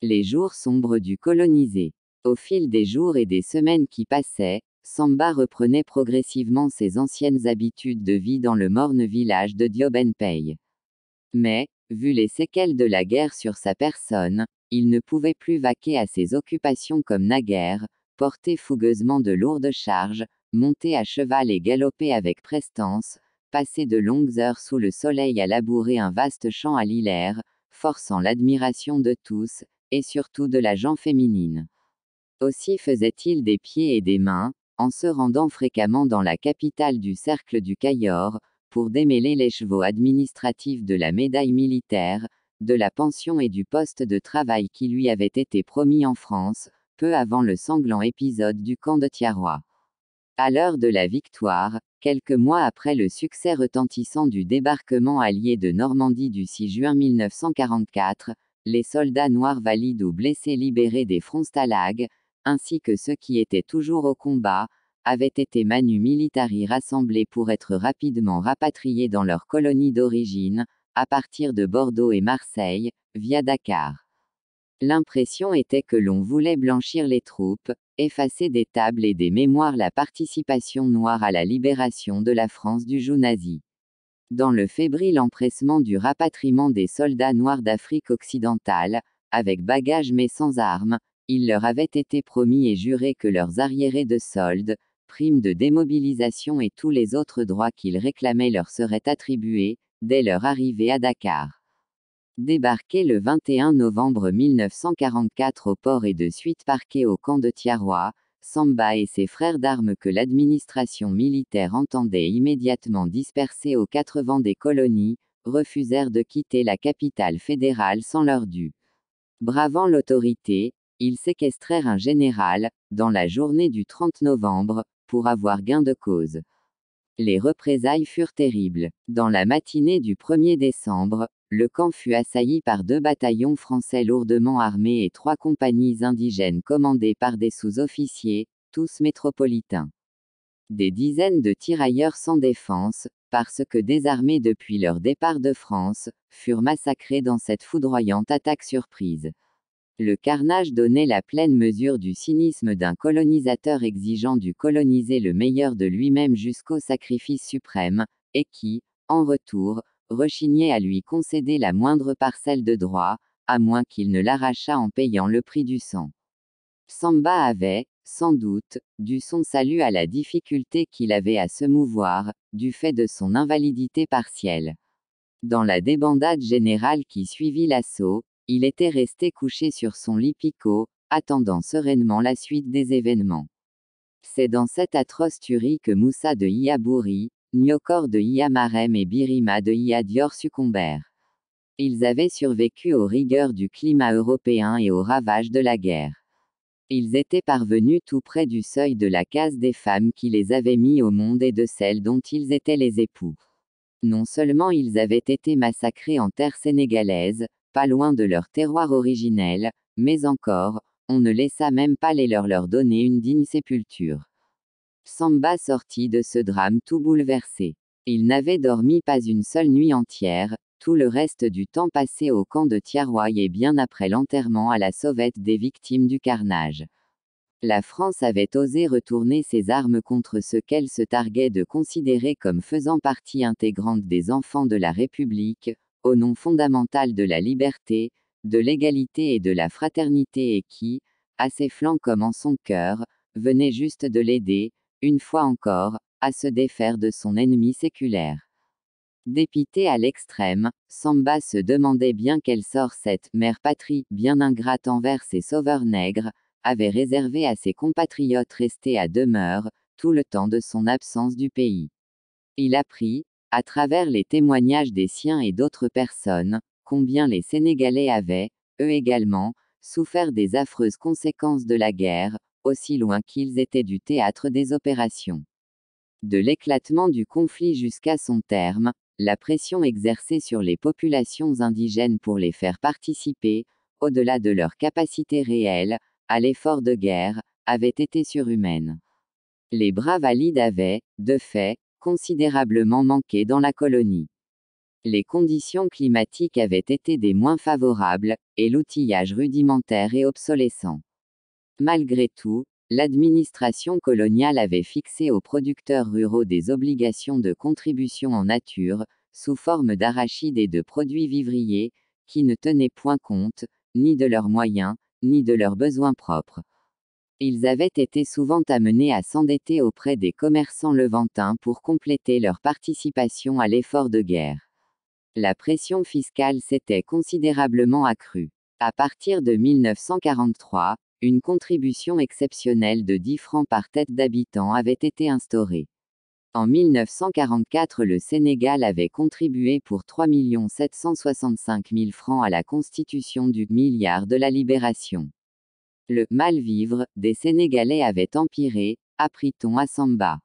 Les jours sombres du colonisé. Au fil des jours et des semaines qui passaient, Samba reprenait progressivement ses anciennes habitudes de vie dans le morne village de Diobenpey. Mais, vu les séquelles de la guerre sur sa personne, il ne pouvait plus vaquer à ses occupations comme naguère, porter fougueusement de lourdes charges, monter à cheval et galoper avec prestance, passer de longues heures sous le soleil à labourer un vaste champ à l'hilaire, forçant l'admiration de tous, et surtout de la gent féminine. Aussi faisait-il des pieds et des mains, en se rendant fréquemment dans la capitale du cercle du Cayor, pour démêler les chevaux administratifs de la médaille militaire, de la pension et du poste de travail qui lui avait été promis en France, peu avant le sanglant épisode du camp de Thiaroye. À l'heure de la victoire, quelques mois après le succès retentissant du débarquement allié de Normandie du 6 juin 1944, les soldats noirs valides ou blessés libérés des fronts Stalag, ainsi que ceux qui étaient toujours au combat, avaient été manu militari rassemblés pour être rapidement rapatriés dans leur colonie d'origine, à partir de Bordeaux et Marseille, via Dakar. L'impression était que l'on voulait blanchir les troupes, effacer des tables et des mémoires la participation noire à la libération de la France du joug nazi. Dans le fébrile empressement du rapatriement des soldats noirs d'Afrique occidentale, avec bagages mais sans armes, il leur avait été promis et juré que leurs arriérés de solde, primes de démobilisation et tous les autres droits qu'ils réclamaient leur seraient attribués, dès leur arrivée à Dakar. Débarqués le 21 novembre 1944 au port et de suite parqués au camp de Thiaroye, Samba et ses frères d'armes que l'administration militaire entendait immédiatement disperser aux quatre vents des colonies, refusèrent de quitter la capitale fédérale sans leur dû. Bravant l'autorité, ils séquestrèrent un général, dans la journée du 30 novembre, pour avoir gain de cause. Les représailles furent terribles. Dans la matinée du 1er décembre, le camp fut assailli par 2 bataillons français lourdement armés et 3 compagnies indigènes commandées par des sous-officiers, tous métropolitains. Des dizaines de tirailleurs sans défense, parce que désarmés depuis leur départ de France, furent massacrés dans cette foudroyante attaque surprise. Le carnage donnait la pleine mesure du cynisme d'un colonisateur exigeant du colonisé le meilleur de lui-même jusqu'au sacrifice suprême, et qui, en retour, rechignait à lui concéder la moindre parcelle de droit, à moins qu'il ne l'arrachât en payant le prix du sang. Samba avait, sans doute, dû son salut à la difficulté qu'il avait à se mouvoir, du fait de son invalidité partielle. Dans la débandade générale qui suivit l'assaut, il était resté couché sur son lit picot, attendant sereinement la suite des événements. C'est dans cette atroce tuerie que Moussa de Iabouri, Niokor de Iamarem et Birima de Iadior succombèrent. Ils avaient survécu aux rigueurs du climat européen et aux ravages de la guerre. Ils étaient parvenus tout près du seuil de la case des femmes qui les avaient mis au monde et de celles dont ils étaient les époux. Non seulement ils avaient été massacrés en terre sénégalaise, pas loin de leur terroir originel, mais encore, on ne laissa même pas leur donner une digne sépulture. Samba sortit de ce drame tout bouleversé. Il n'avait dormi pas une seule nuit entière, tout le reste du temps passé au camp de Thiaroye et bien après l'enterrement à la sauvette des victimes du carnage. La France avait osé retourner ses armes contre ce qu'elle se targuait de considérer comme faisant partie intégrante des enfants de la République, au nom fondamental de la liberté, de l'égalité et de la fraternité et qui, à ses flancs comme en son cœur, venait juste de l'aider, une fois encore, à se défaire de son ennemi séculaire. Dépité à l'extrême, Samba se demandait bien quel sort cette mère patrie, bien ingrate envers ses sauveurs nègres, avait réservé à ses compatriotes restés à demeure, tout le temps de son absence du pays. Il apprit, à travers les témoignages des siens et d'autres personnes, combien les Sénégalais avaient, eux également, souffert des affreuses conséquences de la guerre, aussi loin qu'ils étaient du théâtre des opérations. De l'éclatement du conflit jusqu'à son terme, la pression exercée sur les populations indigènes pour les faire participer, au-delà de leur capacité réelle, à l'effort de guerre, avait été surhumaine. Les bras valides avaient, de fait, considérablement manqué dans la colonie. Les conditions climatiques avaient été des moins favorables, et l'outillage rudimentaire et obsolescent. Malgré tout, l'administration coloniale avait fixé aux producteurs ruraux des obligations de contribution en nature, sous forme d'arachides et de produits vivriers, qui ne tenaient point compte, ni de leurs moyens, ni de leurs besoins propres. Ils avaient été souvent amenés à s'endetter auprès des commerçants levantins pour compléter leur participation à l'effort de guerre. La pression fiscale s'était considérablement accrue. À partir de 1943, une contribution exceptionnelle de 10 francs par tête d'habitant avait été instaurée. En 1944, le Sénégal avait contribué pour 3 765 000 francs à la constitution du milliard de la libération. Le mal-vivre des Sénégalais avait empiré, apprit-on à Samba.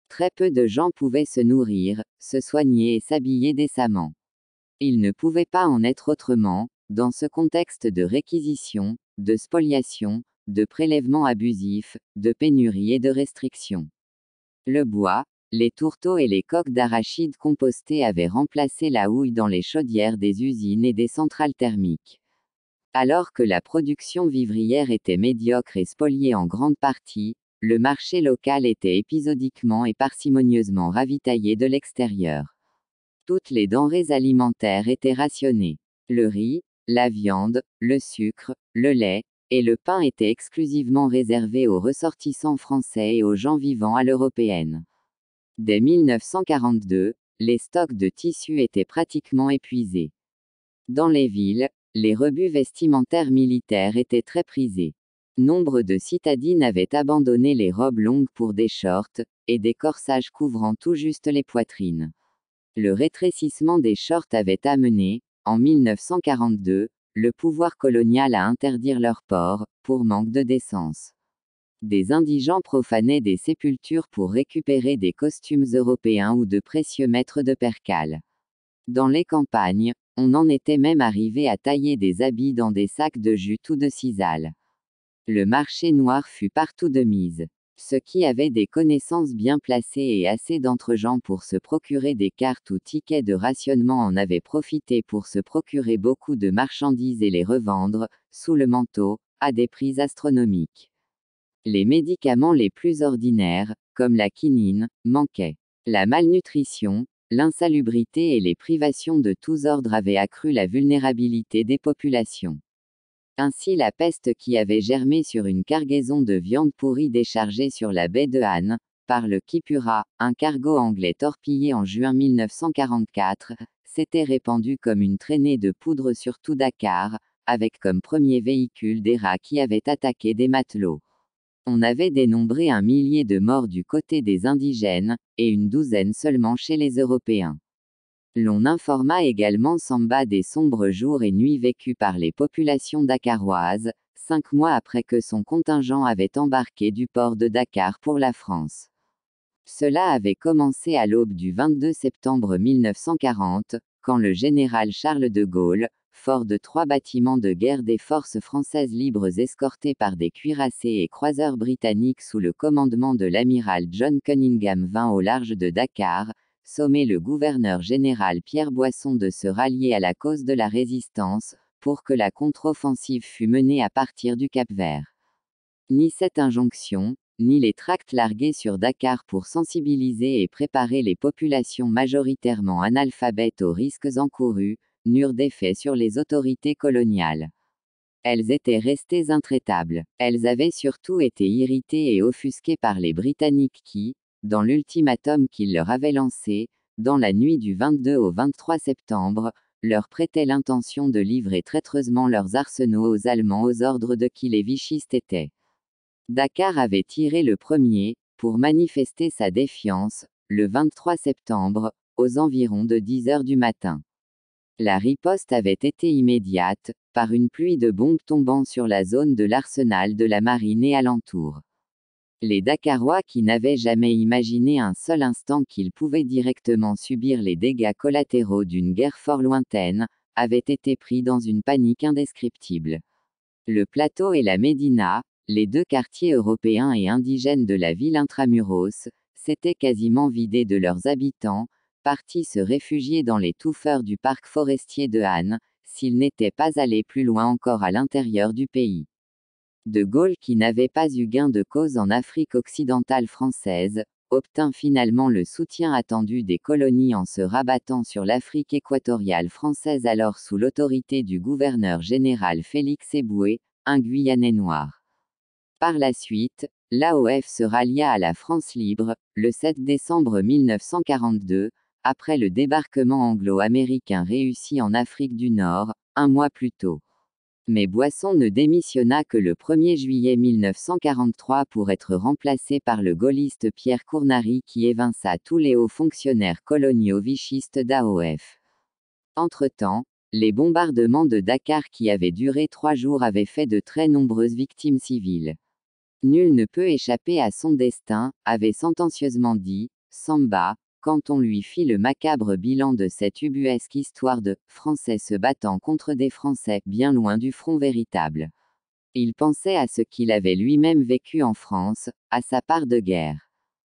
Très peu de gens pouvaient se nourrir, se soigner et s'habiller décemment. Il ne pouvait pas en être autrement, dans ce contexte de réquisition, de spoliation, de prélèvements abusifs, de pénurie et de restrictions. Le bois, les tourteaux et les coques d'arachides compostés avaient remplacé la houille dans les chaudières des usines et des centrales thermiques. Alors que la production vivrière était médiocre et spoliée en grande partie, le marché local était épisodiquement et parcimonieusement ravitaillé de l'extérieur. Toutes les denrées alimentaires étaient rationnées. Le riz, la viande, le sucre, le lait, et le pain étaient exclusivement réservés aux ressortissants français et aux gens vivant à l'européenne. Dès 1942, les stocks de tissus étaient pratiquement épuisés. Dans les villes, les rebuts vestimentaires militaires étaient très prisés. Nombre de citadines avaient abandonné les robes longues pour des shorts, et des corsages couvrant tout juste les poitrines. Le rétrécissement des shorts avait amené, en 1942, le pouvoir colonial à interdire leur port, pour manque de décence. Des indigents profanaient des sépultures pour récupérer des costumes européens ou de précieux mètres de percale. Dans les campagnes, on en était même arrivé à tailler des habits dans des sacs de jute ou de sisal. Le marché noir fut partout de mise. Ceux qui avaient des connaissances bien placées et assez d'entre-gens pour se procurer des cartes ou tickets de rationnement en avaient profité pour se procurer beaucoup de marchandises et les revendre, sous le manteau, à des prix astronomiques. Les médicaments les plus ordinaires, comme la quinine, manquaient. La malnutrition, l'insalubrité et les privations de tous ordres avaient accru la vulnérabilité des populations. Ainsi la peste qui avait germé sur une cargaison de viande pourrie déchargée sur la baie de Han, par le Kipura, un cargo anglais torpillé en juin 1944, s'était répandue comme une traînée de poudre sur tout Dakar, avec comme premier véhicule des rats qui avaient attaqué des matelots. On avait dénombré 1 millier de morts du côté des indigènes, et une douzaine seulement chez les Européens. L'on informa également Samba des sombres jours et nuits vécus par les populations dakaroises, 5 mois après que son contingent avait embarqué du port de Dakar pour la France. Cela avait commencé à l'aube du 22 septembre 1940, quand le général Charles de Gaulle, fort de 3 bâtiments de guerre des forces françaises libres escortés par des cuirassés et croiseurs britanniques sous le commandement de l'amiral John Cunningham vint au large de Dakar, sommer le gouverneur général Pierre Boisson de se rallier à la cause de la résistance, pour que la contre-offensive fût menée à partir du Cap-Vert. Ni cette injonction, ni les tracts largués sur Dakar pour sensibiliser et préparer les populations majoritairement analphabètes aux risques encourus, n'eurent d'effet sur les autorités coloniales. Elles étaient restées intraitables. Elles avaient surtout été irritées et offusquées par les Britanniques qui, dans l'ultimatum qu'ils leur avaient lancé, dans la nuit du 22 au 23 septembre, leur prêtaient l'intention de livrer traîtreusement leurs arsenaux aux Allemands aux ordres de qui les vichistes étaient. Dakar avait tiré le premier, pour manifester sa défiance, le 23 septembre, aux environs de 10 heures du matin. La riposte avait été immédiate, par une pluie de bombes tombant sur la zone de l'arsenal de la marine et alentour. Les Dakarois qui n'avaient jamais imaginé un seul instant qu'ils pouvaient directement subir les dégâts collatéraux d'une guerre fort lointaine, avaient été pris dans une panique indescriptible. Le plateau et la Médina, les 2 quartiers européens et indigènes de la ville intramuros, s'étaient quasiment vidés de leurs habitants, parti se réfugier dans les touffeurs du parc forestier de Han, s'il n'était pas allé plus loin encore à l'intérieur du pays. De Gaulle, qui n'avait pas eu gain de cause en Afrique occidentale française, obtint finalement le soutien attendu des colonies en se rabattant sur l'Afrique équatoriale française alors sous l'autorité du gouverneur général Félix Éboué, un Guyanais noir. Par la suite, l'AOF se rallia à la France libre, le 7 décembre 1942, après le débarquement anglo-américain réussi en Afrique du Nord, un mois plus tôt. Mais Boisson ne démissionna que le 1er juillet 1943 pour être remplacé par le gaulliste Pierre Cournary qui évinça tous les hauts fonctionnaires coloniaux vichistes d'AOF. Entre-temps, les bombardements de Dakar qui avaient duré 3 jours avaient fait de très nombreuses victimes civiles. Nul ne peut échapper à son destin, avait sentencieusement dit Samba, quand on lui fit le macabre bilan de cette ubuesque histoire de « Français se battant contre des Français » bien loin du front véritable. Il pensait à ce qu'il avait lui-même vécu en France, à sa part de guerre.